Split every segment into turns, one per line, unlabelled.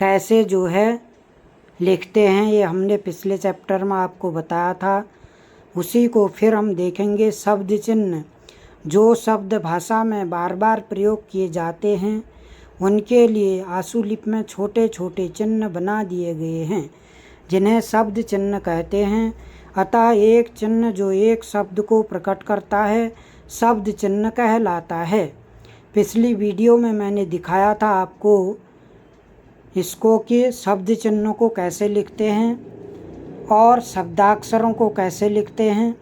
कैसे जो है लिखते हैं, ये हमने पिछले चैप्टर में आपको बताया था। उसी को फिर हम देखेंगे। शब्द चिन्ह, जो शब्द भाषा में बार बार प्रयोग किए जाते हैं उनके लिए आशुलिपि में छोटे छोटे चिन्ह बना दिए गए हैं, जिन्हें शब्द चिन्ह कहते हैं। अतः एक चिन्ह जो एक शब्द को प्रकट करता है शब्द चिन्ह कहलाता है। पिछली वीडियो में मैंने दिखाया था आपको इसको कि शब्द चिन्हों को कैसे लिखते हैं और शब्दाक्षरों को कैसे लिखते हैं।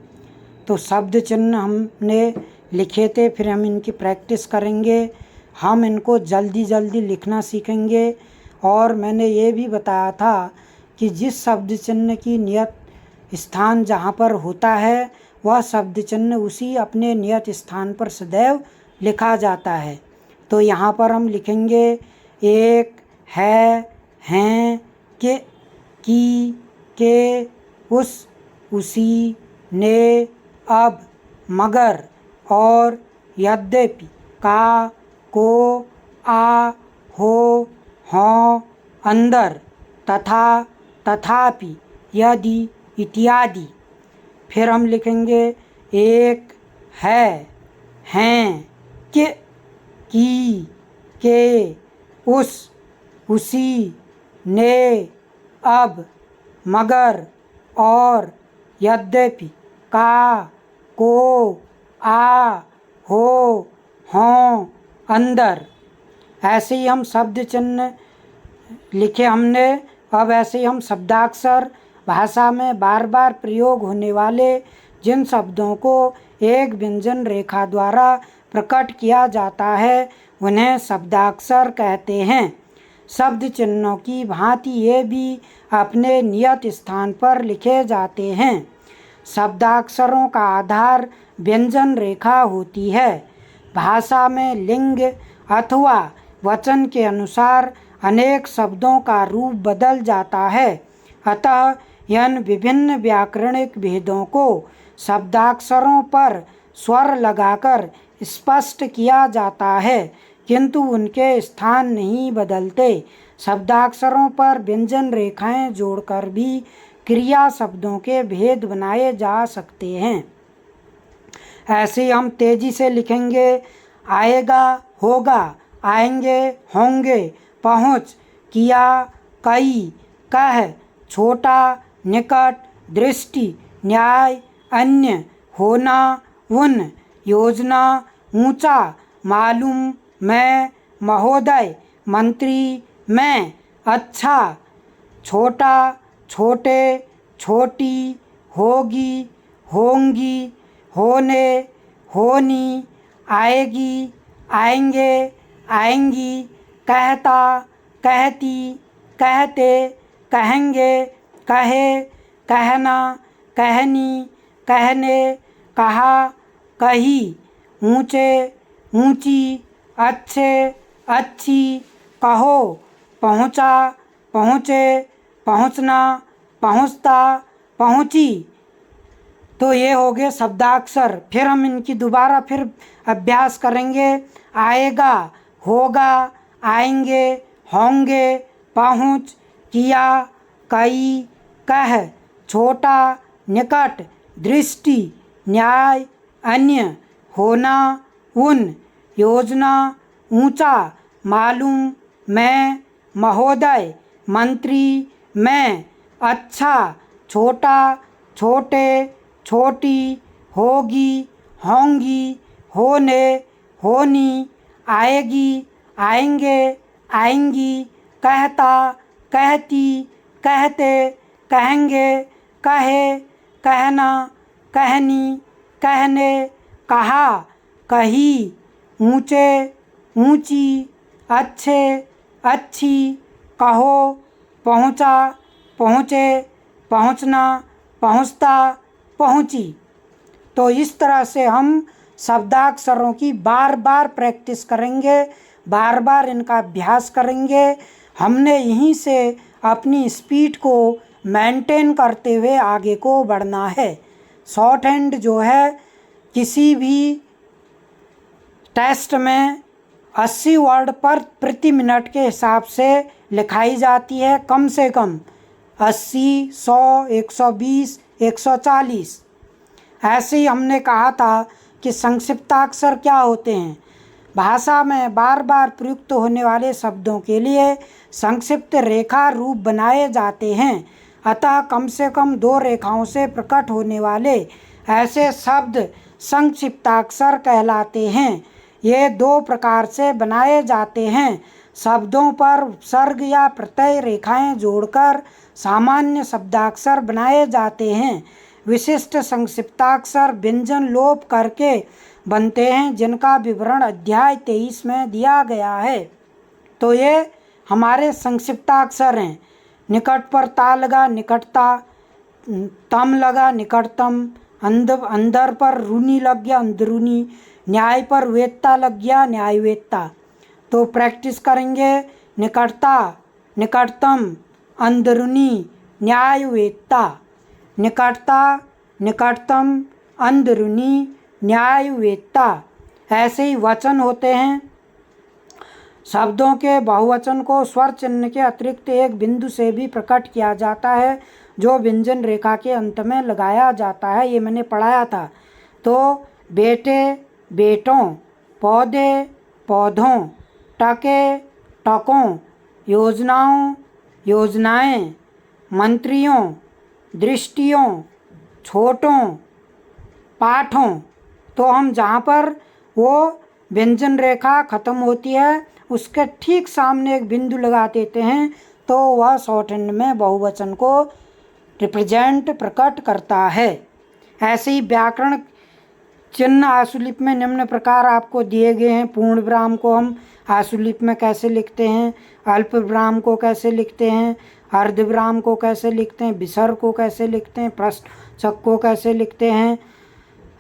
तो शब्द चिन्ह हमने लिखे थे, फिर हम इनकी प्रैक्टिस करेंगे। हम इनको जल्दी जल्दी लिखना सीखेंगे। और मैंने ये भी बताया था कि जिस शब्द चिन्ह की नियत स्थान जहाँ पर होता है वह शब्द चिन्ह उसी अपने नियत स्थान पर सदैव लिखा जाता है। तो यहाँ पर हम लिखेंगे एक, है, हैं, की, के, उस, उसी, ने, अब, मगर, और, यद्यपि, का, को, आ, हो, हों, अंदर, तथा, तथापि, यदि, इत्यादि। फिर हम लिखेंगे एक, है, हैं, की, के, उस, उसी, ने, अब, मगर, और, यद्यपि, का, को, आ, हो, हों, अंदर। ऐसे ही हम शब्द चिन्ह लिखे हमने। अब ऐसे ही हम शब्दाक्षर, भाषा में बार बार प्रयोग होने वाले जिन शब्दों को एक व्यंजन रेखा द्वारा प्रकट किया जाता है उन्हें शब्दाक्षर कहते हैं। शब्द चिन्हों की भांति ये भी अपने नियत स्थान पर लिखे जाते हैं। शब्दाक्षरों का आधार व्यंजन रेखा होती है। भाषा में लिंग अथवा वचन के अनुसार अनेक शब्दों का रूप बदल जाता है। अतः इन विभिन्न व्याकरणिक भेदों को शब्दाक्षरों पर स्वर लगाकर स्पष्ट किया जाता है, किंतु उनके स्थान नहीं बदलते। शब्दाक्षरों पर व्यंजन रेखाएं जोड़कर भी क्रिया शब्दों के भेद बनाए जा सकते हैं। ऐसे हम तेजी से लिखेंगे। आएगा, होगा, आएंगे, होंगे, पहुँच, किया, कई, कह, छोटा, निकट, दृष्टि, न्याय, अन्य, होना, उन, योजना, ऊंचा, मालूम, मैं, महोदय, मंत्री, मैं, अच्छा, छोटा, छोटे, छोटी, होगी, होंगी, होने, होनी, आएगी, आएंगे, आएंगी, कहता, कहती, कहते, कहेंगे, कहे, कहना, कहनी, कहने, कहा, कही, ऊंचे, ऊंची, अच्छे, अच्छी, कहो, पहुंचा, पहुंचे, पहुंचना, पहुंचता, पहुंची। तो ये हो गए शब्दाक्षर। फिर हम इनकी दोबारा फिर अभ्यास करेंगे। आएगा, होगा, आएंगे, होंगे, पहुँच, किया, कई, कह, छोटा, निकट, दृष्टि, न्याय, अन्य, होना, उन, योजना, ऊंचा, मालूम, मैं, महोदय, मंत्री, मैं, अच्छा, छोटा, छोटे, छोटी, होगी, होंगी, होने, होनी, आएगी, आएंगे, आएंगी, कहता, कहती, कहते, कहेंगे, कहे, कहना, कहनी, कहने, कहा, कही, ऊंचे, ऊंची, अच्छे, अच्छी, कहो, पहुंचा, पहुंचे, पहुंचना, पहुंचता, पहुंची। तो इस तरह से हम शब्दाक्षरों की बार बार प्रैक्टिस करेंगे, बार बार इनका अभ्यास करेंगे। हमने यहीं से अपनी स्पीड को मेंटेन करते हुए आगे को बढ़ना है। शॉर्ट हैंड जो है किसी भी टेस्ट में 80 वर्ड पर प्रति मिनट के हिसाब से लिखाई जाती है कम से कम 80, 100, 120, 140। ऐसे ही हमने कहा था कि संक्षिप्ताक्षर क्या होते हैं। भाषा में बार बार प्रयुक्त होने वाले शब्दों के लिए संक्षिप्त रेखा रूप बनाए जाते हैं। अतः कम से कम 2 रेखाओं से प्रकट होने वाले ऐसे शब्द संक्षिप्ताक्षर कहलाते हैं। ये 2 प्रकार से बनाए जाते हैं। शब्दों पर उपसर्ग या प्रत्यय रेखाएं जोड़कर सामान्य शब्दाक्षर बनाए जाते हैं। विशिष्ट संक्षिप्ताक्षर व्यंजन लोप करके बनते हैं, जिनका विवरण अध्याय 23 में दिया गया है। तो ये हमारे संक्षिप्ताक्षर हैं। निकट पर ता लगा निकटता, तम लगा निकटतम, अंदर पर रूनी लग गया अंदरूनी, न्याय पर वेत्ता लग गया न्यायवेत्ता। तो प्रैक्टिस करेंगे। निकटता, निकटतम, अंदरूनी, न्यायवेत्ता। निकटता, निकटतम, अंदरूनी, न्यायवेत्ता। ऐसे ही वचन होते हैं। शब्दों के बहुवचन को स्वर चिन्ह के अतिरिक्त एक बिंदु से भी प्रकट किया जाता है, जो व्यंजन रेखा के अंत में लगाया जाता है। ये मैंने पढ़ाया था। तो बेटे, बेटों, पौधे, पौधों, टके, टकों, योजनाओं, योजनाएं, मंत्रियों, दृष्टियों, छोटों, पाठों। तो हम जहाँ पर वो व्यंजन रेखा खत्म होती है उसके ठीक सामने एक बिंदु लगा देते हैं, तो वह शॉर्टहैंड में बहुवचन को रिप्रेजेंट प्रकट करता है। ऐसे ही व्याकरण चिन्ह आशुलिप में निम्न प्रकार आपको दिए गए हैं। पूर्ण विराम को हम आशुलिप में कैसे लिखते हैं, अल्प विराम को कैसे लिखते हैं, अर्ध विराम को कैसे लिखते हैं, विसर्ग को कैसे लिखते हैं, प्रश्नचक को कैसे लिखते हैं,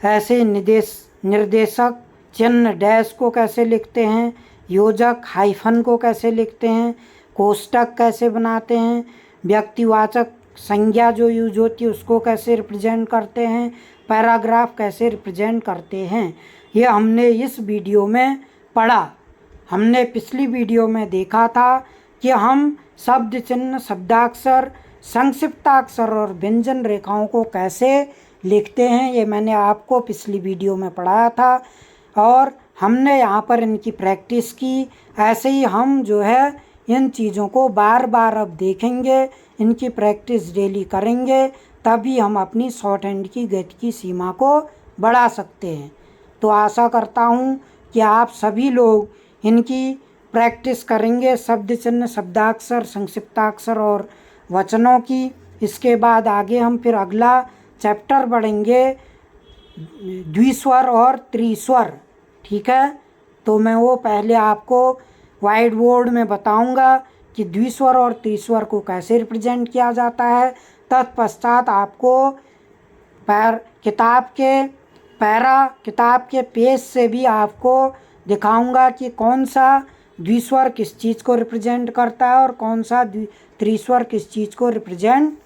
ऐसे निर्देशक चिन्ह डैश को कैसे लिखते हैं, योजक हाइफन को कैसे लिखते हैं, कोष्टक कैसे बनाते हैं, व्यक्तिवाचक संज्ञा जो यूज होती है उसको कैसे रिप्रेजेंट करते हैं, पैराग्राफ कैसे रिप्रेजेंट करते हैं, ये हमने इस वीडियो में पढ़ा। हमने पिछली वीडियो में देखा था कि हम शब्द चिन्ह, शब्दाक्षर, संक्षिप्ताक्षर और व्यंजन रेखाओं को कैसे लिखते हैं। ये मैंने आपको पिछली वीडियो में पढ़ाया था और हमने यहाँ पर इनकी प्रैक्टिस की। ऐसे ही हम जो है इन चीज़ों को बार बार अब देखेंगे, इनकी प्रैक्टिस डेली करेंगे, तभी हम अपनी शॉर्ट हैंड की गति की सीमा को बढ़ा सकते हैं। तो आशा करता हूँ कि आप सभी लोग इनकी प्रैक्टिस करेंगे, शब्द चिन्ह, शब्दाक्षर, संक्षिप्ताक्षर और वचनों की। इसके बाद आगे हम फिर अगला चैप्टर बढ़ेंगे द्विस्वर और त्रिस्वर। ठीक है, तो मैं वो पहले आपको वाइट बोर्ड में बताऊंगा कि द्विस्वर और त्रिस्वर को कैसे रिप्रेजेंट किया जाता है। तत्पश्चात आपको किताब के पेज से भी आपको दिखाऊंगा कि कौन सा द्विस्वर किस चीज़ को रिप्रेजेंट करता है और कौन सा त्रिस्वर किस चीज़ को रिप्रेजेंट